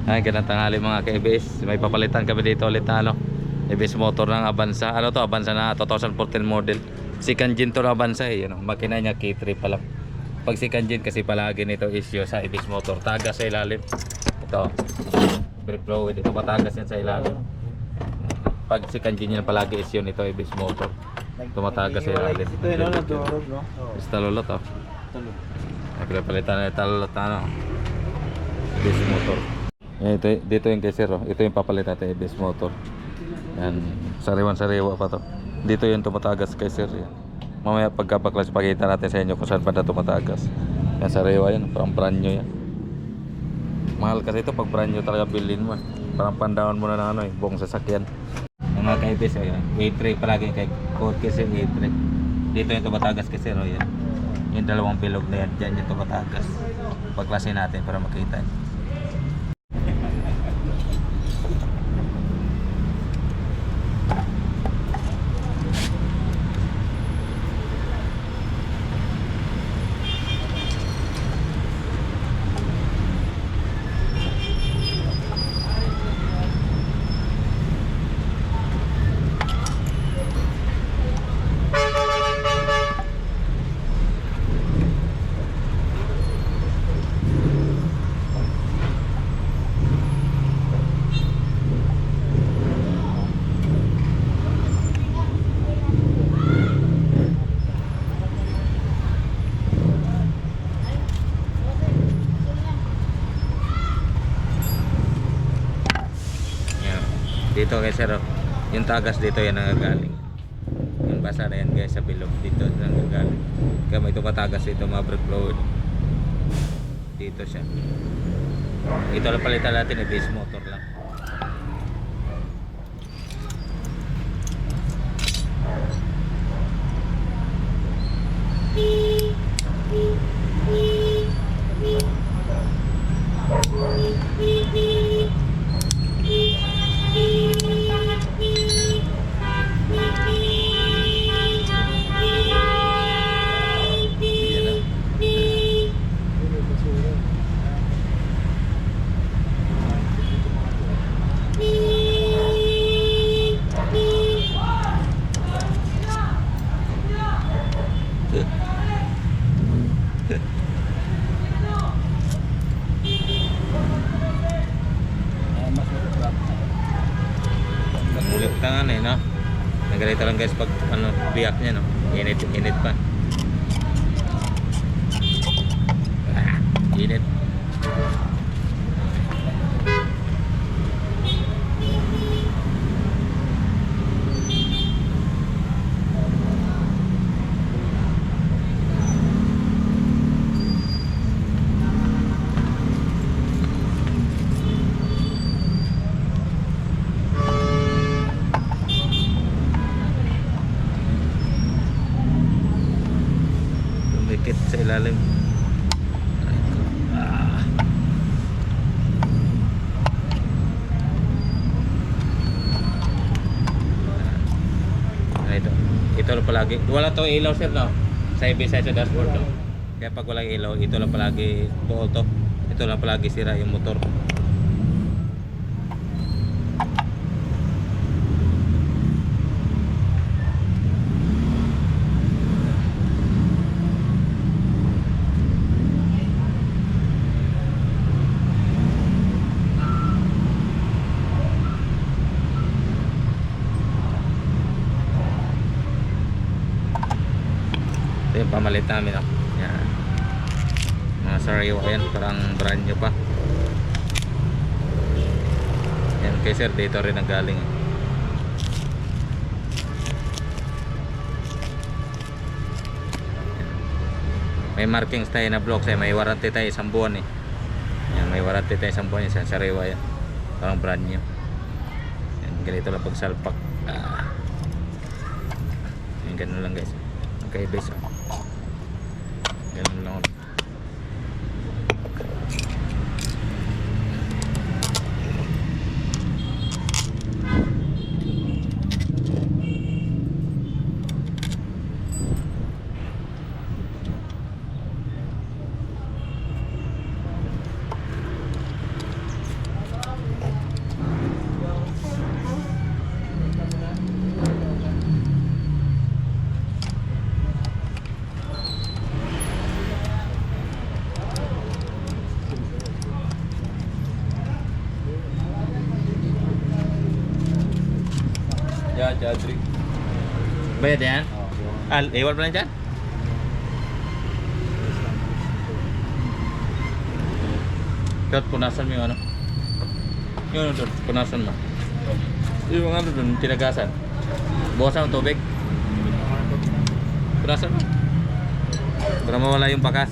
Ay, ganang tanghali mga ka-ABS. May papalitan kami dito ulit na ano, ABS motor ng Avanza. Ano to, Avanza na 2014 model. Second gen to na Avanza eh. Yun, makina niya K3 pa lang. Pag second gen kasi palagi nito issue sa ABS motor. Tagas sa ilalim. Ito, brake fluid. Ito matagas yan sa ilalim. Pag second gen yan palagi issue nito ABS motor. Tumatagas sa ilalim. Ito yun, nagdurog, no? Basta lulot oh. Tulog. Ay, pinapalitan na talot na ano. ABS motor. Yan, dito yung kay sir oh. Ito yung papalit natin ABS motor. Yan, sariwan-sariwa pa to. Dito yung tumatagas kay sir yan. Mamaya pagkapaklas pakita natin sa inyo kung saan pa na tumatagas. Yan, sariwa yan, parang brand new yan. Mahal kasi ito pag brand new talaga bilhin mo. Parang pandaon mo na ng ano eh, buong sasakyan. Yung mga ka-ABS yan, A3 palagi kay code kasi A3. Dito yung tumatagas kay sir oh, yan. Yung dalawang bilog na yan, dyan yung tumatagas. Pagklasin natin para makita nyo. Dito guys sir, yung tagas dito yan nangagaling. Yung basa na yan guys sa bilog dito nangagaling. Kaya may tumatagas dito mga brake fluid. Dito siya. Ito lang palitan natin ABS motor lang. Ulit tangan eh no. Nagalita lang guys pag ano biyak niya no. Init pa. Init. Lumikit sa ilalim. Ito lang palagi. Wala to ilaw sir no. Sa ibisa sa dashboard no. Kaya pag walang ilaw, ito lang palagi buo to. Ito lang palagi sira yung motor. Ito yung pamalit namin yan. Mga sariwa yan, parang brand new pa yan kay sir, dito rin ang galing may markings tayo na blocks may warranty tayo isang buwan yan, may warranty tayo isang buwan yan, sariwa yan parang brand new yan, ganito lang pag salpak yan, ganun lang guys okay base ganun lang Chadri. Bayad yan? Oh, Iwan mo lang dyan? Dot, punasan mo yung ano. Yung ano doon, punasan mo. Yung ano doon, tinagasan. Bukasan ng tubig. Punasan mo. Para mawala yung bakas.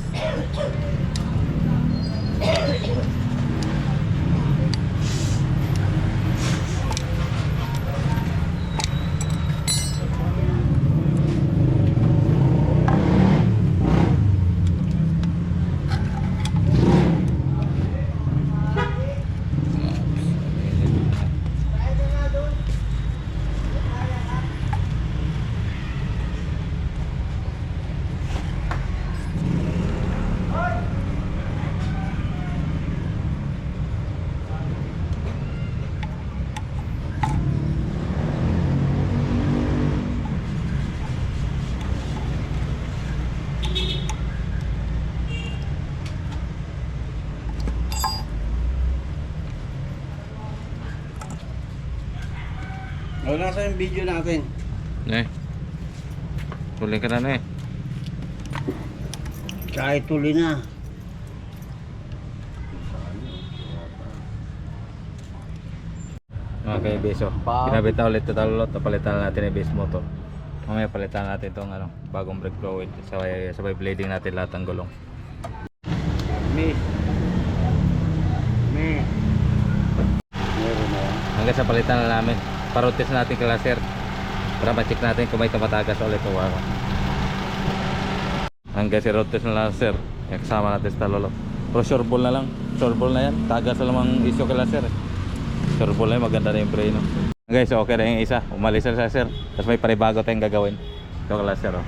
Wala sa yung video natin. Tuloy ka na Kahit tuloy na. Okay, beso. Pinabit na ulit ito talot. Palitan natin yung base motor. Mamaya palitan natin itong ano, bagong brake fluid. Sabay blading natin lahat ng gulong. Miss. Meron na yan. Hanggang sa palitan na namin. Parotes natin kay laser. Para ma-check natin kung may tumatagas ulit o wala. Hanggang si rotes na laser. Yung kasama natin sa talolo. Pero sure ball na lang. Sure ball na yan. Tagas na lamang isyo kay laser. Sure ball na yan. Maganda na yung preno. Guys, okay na yung isa. Umalis na sa laser. Tapos may panibago tayong gagawin. Ito kay laser.